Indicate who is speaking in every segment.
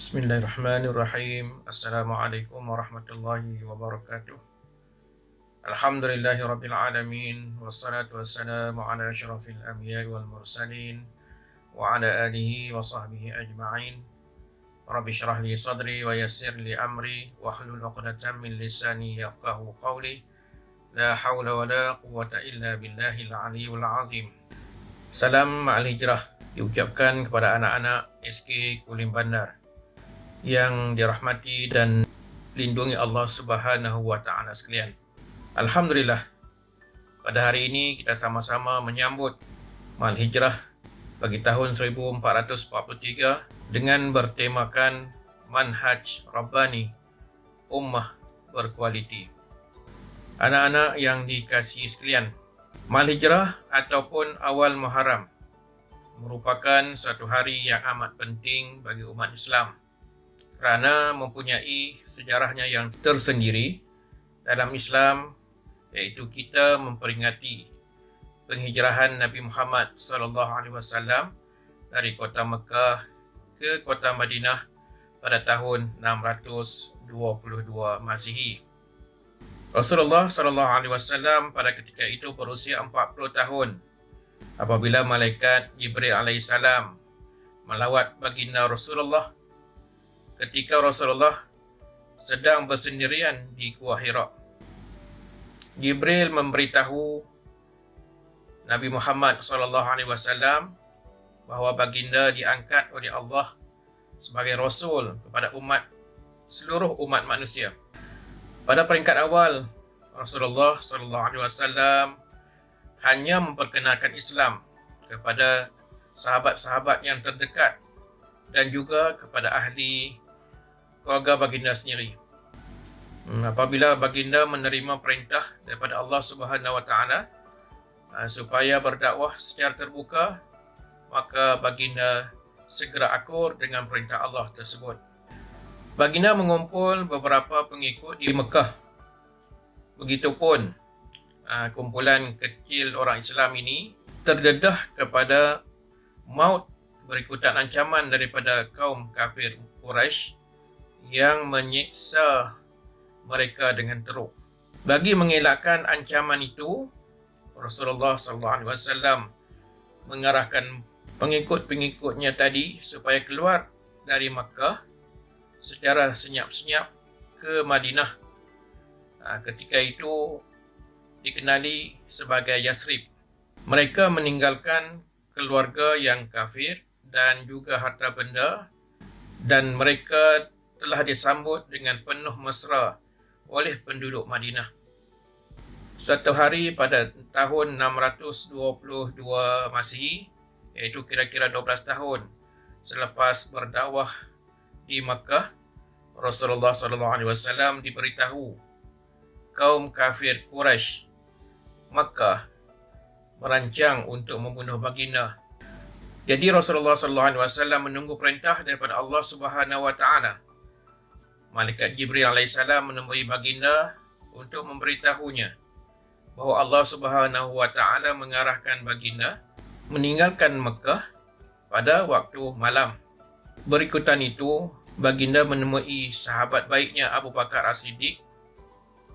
Speaker 1: Bismillahirrahmanirrahim. Assalamualaikum warahmatullahi wabarakatuh. Alhamdulillahirabbil alamin wassalatu wassalamu ala asyrafil anbiya'i wal mursalin wa ala alihi wa sahbihi ajma'in. Rabbi shrah li sadri wa yassir li amri wahlul 'uqdatam min lisani yafqahu qawli. La haula wa la quwwata illa billahil aliyyil azim. Salam Ma'al Hijrah diucapkan kepada anak-anak SK Kulim Bandar yang dirahmati dan lindungi Allah Subhanahu wa taala sekalian. Alhamdulillah, pada hari ini kita sama-sama menyambut Ma'al Hijrah bagi tahun 1443 dengan bertemakan Manhaj Rabbani, Ummah Berkualiti. Anak-anak yang dikasihi sekalian, Ma'al Hijrah ataupun awal Muharram merupakan satu hari yang amat penting bagi umat Islam kerana mempunyai sejarahnya yang tersendiri dalam Islam, iaitu kita memperingati penghijrahan Nabi Muhammad SAW dari kota Mekah ke kota Madinah pada tahun 622 Masihi. Rasulullah SAW pada ketika itu berusia 40 tahun apabila malaikat Jibril alaihissalam melawat baginda Rasulullah ketika Rasulullah sedang bersendirian di Gua Hira. Jibril memberitahu Nabi Muhammad SAW bahawa baginda diangkat oleh Allah sebagai Rasul kepada seluruh umat manusia. Pada peringkat awal, Rasulullah SAW hanya memperkenalkan Islam kepada sahabat-sahabat yang terdekat dan juga kepada ahli keluarga baginda sendiri. Apabila baginda menerima perintah daripada Allah Subhanahu wa taala supaya berdakwah secara terbuka, maka baginda segera akur dengan perintah Allah tersebut. Baginda mengumpul beberapa pengikut di Mekah. Begitupun kumpulan kecil orang Islam ini terdedah kepada maut berikutan ancaman daripada kaum kafir Quraisy yang menyiksa mereka dengan teruk. Bagi mengelakkan ancaman itu, Rasulullah SAW mengarahkan pengikut-pengikutnya tadi supaya keluar dari Makkah secara senyap-senyap ke Madinah. Ketika itu dikenali sebagai Yasrib. Mereka meninggalkan keluarga yang kafir dan juga harta benda, dan mereka telah disambut dengan penuh mesra oleh penduduk Madinah. Satu hari pada tahun 622 Masihi, iaitu kira-kira 12 tahun selepas berdakwah di Makkah, Rasulullah SAW diberitahu kaum kafir Quraisy Makkah merancang untuk membunuh baginda. Jadi Rasulullah SAW menunggu perintah daripada Allah Subhanahu wa taala. Malaikat Jibril alaihissalam menemui baginda untuk memberitahunya bahawa Allah Subhanahu wa taala mengarahkan baginda meninggalkan Mekah pada waktu malam. Berikutan itu, baginda menemui sahabat baiknya Abu Bakar As-Siddiq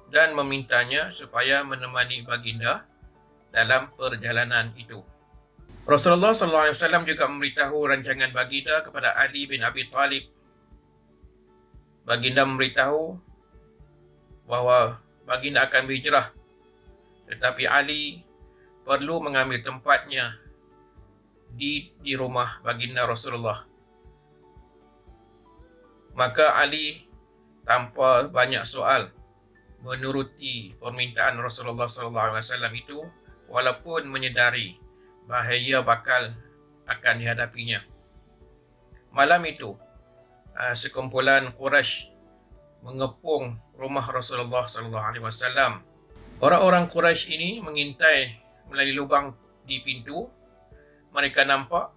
Speaker 1: dan memintanya supaya menemani baginda dalam perjalanan itu. Rasulullah SAW juga memberitahu rancangan baginda kepada Ali bin Abi Thalib. Baginda memberitahu bahawa baginda akan berhijrah, tetapi Ali perlu mengambil tempatnya di rumah baginda Rasulullah. Maka Ali tanpa banyak soal menuruti permintaan Rasulullah SAW itu, walaupun menyedari bahaya bakal akan dihadapinya. Malam itu, sekumpulan Quraisy mengepung rumah Rasulullah SAW. Orang-orang Quraisy ini mengintai melalui lubang di pintu. Mereka nampak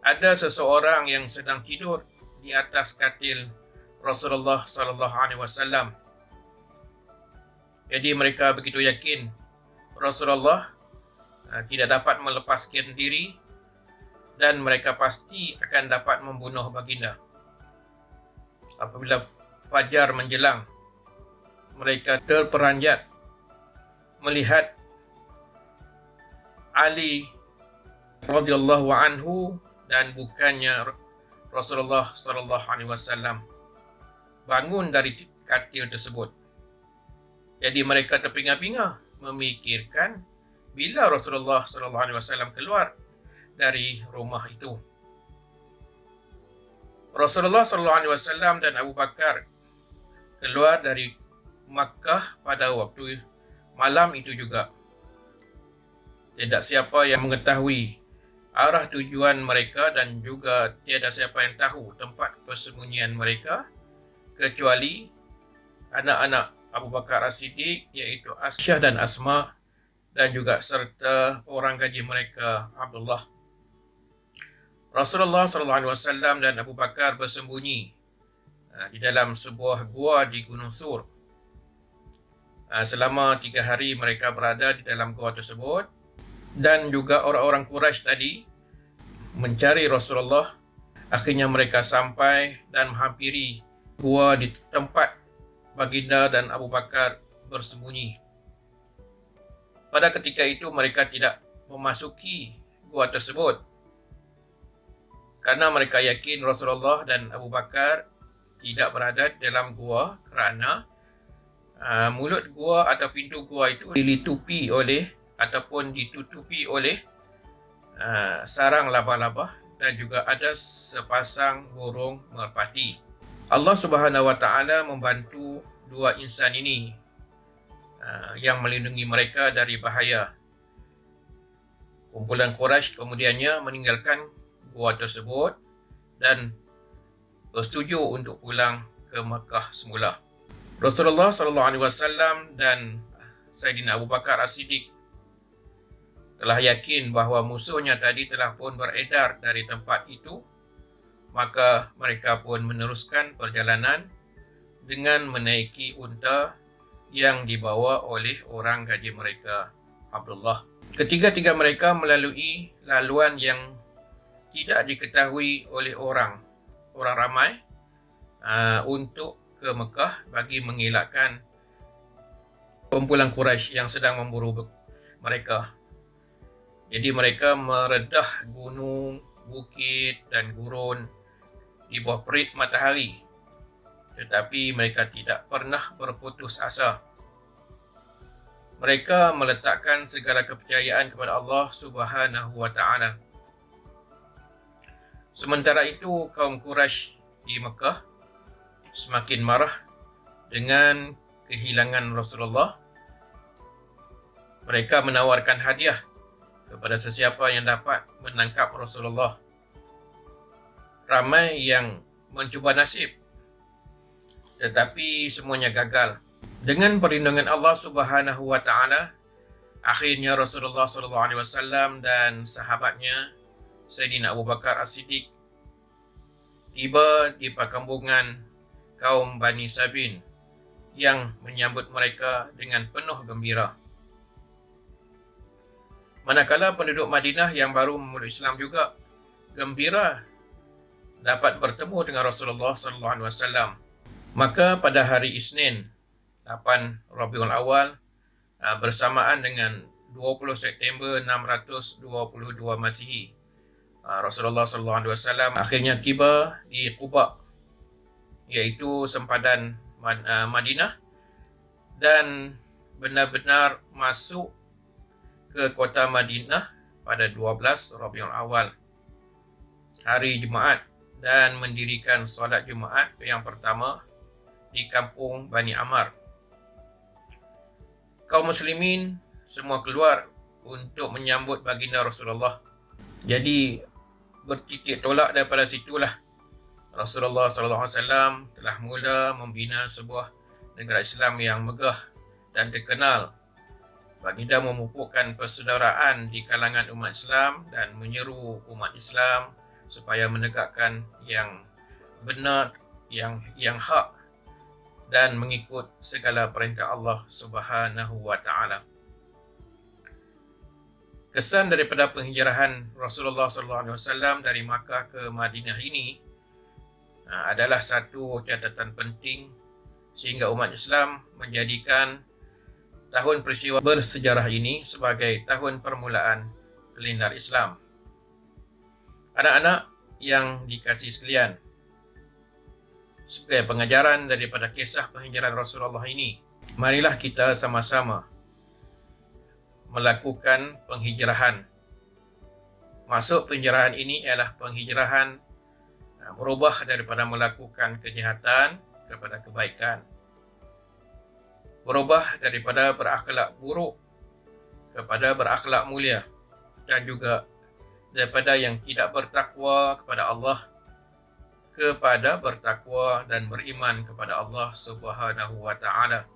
Speaker 1: ada seseorang yang sedang tidur di atas katil Rasulullah SAW. Jadi mereka begitu yakin Rasulullah tidak dapat melepaskan diri dan mereka pasti akan dapat membunuh baginda. Apabila fajar menjelang, mereka terperanjat melihat Ali radhiyallahu anhu dan bukannya Rasulullah sallallahu alaihi wasallam bangun dari katil tersebut. Jadi mereka terpinga-pinga memikirkan bila Rasulullah sallallahu alaihi wasallam keluar dari rumah itu. Rasulullah sallallahu alaihi wasallam dan Abu Bakar keluar dari Makkah pada waktu malam itu juga. Tidak siapa yang mengetahui arah tujuan mereka dan juga tiada siapa yang tahu tempat persembunyian mereka kecuali anak-anak Abu Bakar As-Siddiq, iaitu Aisyah dan Asma, dan juga serta orang gaji mereka Abdullah. Rasulullah SAW dan Abu Bakar bersembunyi di dalam sebuah gua di Gunung Sur. Selama 3 hari mereka berada di dalam gua tersebut, dan juga orang-orang Quraisy tadi mencari Rasulullah. Akhirnya mereka sampai dan menghampiri gua di tempat baginda dan Abu Bakar bersembunyi. Pada ketika itu mereka tidak memasuki gua tersebut karena mereka yakin Rasulullah dan Abu Bakar tidak berada dalam gua kerana mulut gua atau pintu gua itu ditutupi oleh ataupun ditutupi oleh sarang laba-laba dan juga ada sepasang burung merpati. Allah Subhanahu wa taala membantu dua insan ini yang melindungi mereka dari bahaya. Kumpulan Quraisy kemudiannya meninggalkan gua tersebut dan bersetuju untuk pulang ke Makkah semula. Rasulullah SAW dan Sayyidina Abu Bakar As-Siddiq telah yakin bahawa musuhnya tadi telah pun beredar dari tempat itu. Maka mereka pun meneruskan perjalanan dengan menaiki unta yang dibawa oleh orang gaji mereka Abdullah. Ketiga-tiga mereka melalui laluan yang tidak diketahui oleh orang ramai untuk ke Mekah bagi mengelakkan kumpulan Quraisy yang sedang memburu mereka. Jadi mereka meredah gunung, bukit dan gurun di bawah terik matahari, tetapi mereka tidak pernah berputus asa. Mereka meletakkan segala kepercayaan kepada Allah Subhanahu wa taala. Sementara itu kaum Quraisy di Mekah semakin marah dengan kehilangan Rasulullah. Mereka menawarkan hadiah kepada sesiapa yang dapat menangkap Rasulullah. Ramai yang mencuba nasib, tetapi semuanya gagal. Dengan perlindungan Allah Subhanahu wa taala, akhirnya Rasulullah SAW dan sahabatnya Sayyidina Abu Bakar As-Siddiq tiba di perkampungan kaum Bani Sabin yang menyambut mereka dengan penuh gembira. Manakala penduduk Madinah yang baru memeluk Islam juga gembira dapat bertemu dengan Rasulullah SAW. Maka pada hari Isnin 8 Rabiul Awal bersamaan dengan 20 September 622 Masihi, Rasulullah SAW akhirnya tiba di Quba, iaitu sempadan Madinah, dan benar-benar masuk ke kota Madinah pada 12 Rabiul Awal, hari Jumaat, dan mendirikan solat Jumaat yang pertama di kampung Bani Ammar. Kaum muslimin semua keluar untuk menyambut baginda Rasulullah. Jadi bertitik tolak daripada situlah Rasulullah SAW telah mula membina sebuah negara Islam yang megah dan terkenal. Baginda memupukkan persaudaraan di kalangan umat Islam dan menyeru umat Islam supaya menegakkan yang benar, yang hak, dan mengikut segala perintah Allah Subhanahu wa taala. Kesan daripada penghijrahan Rasulullah SAW dari Makkah ke Madinah ini adalah satu catatan penting sehingga umat Islam menjadikan tahun peristiwa bersejarah ini sebagai tahun permulaan kalender Islam. Anak-anak yang dikasihi sekalian, sebagai pengajaran daripada kisah penghijrahan Rasulullah ini, marilah kita sama-sama melakukan penghijrahan. Maksud penghijrahan ini ialah penghijrahan berubah daripada melakukan kejahatan kepada kebaikan. Berubah daripada berakhlak buruk kepada berakhlak mulia, dan juga daripada yang tidak bertakwa kepada Allah kepada bertakwa dan beriman kepada Allah Subhanahu wa taala.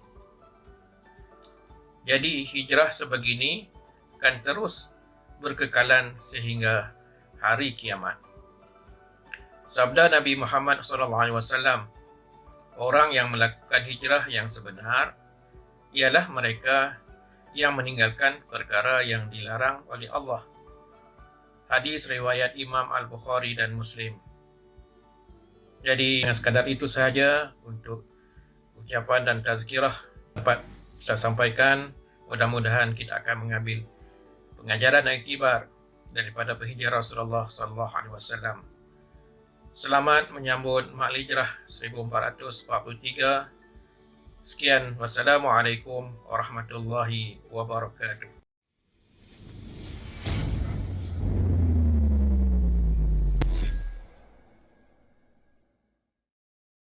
Speaker 1: Jadi hijrah sebegini akan terus berkekalan sehingga hari kiamat. Sabda Nabi Muhammad SAW, orang yang melakukan hijrah yang sebenar ialah mereka yang meninggalkan perkara yang dilarang oleh Allah. Hadis riwayat Imam Al-Bukhari dan Muslim. Jadi sekadar itu sahaja untuk ucapan dan tazkirah dapat saya sampaikan. Mudah-mudahan kita akan mengambil pengajaran dan iktibar daripada penghijrah Rasulullah SAW. Selamat menyambut Maal Hijrah 1443. Sekian, wassalamualaikum warahmatullahi wabarakatuh.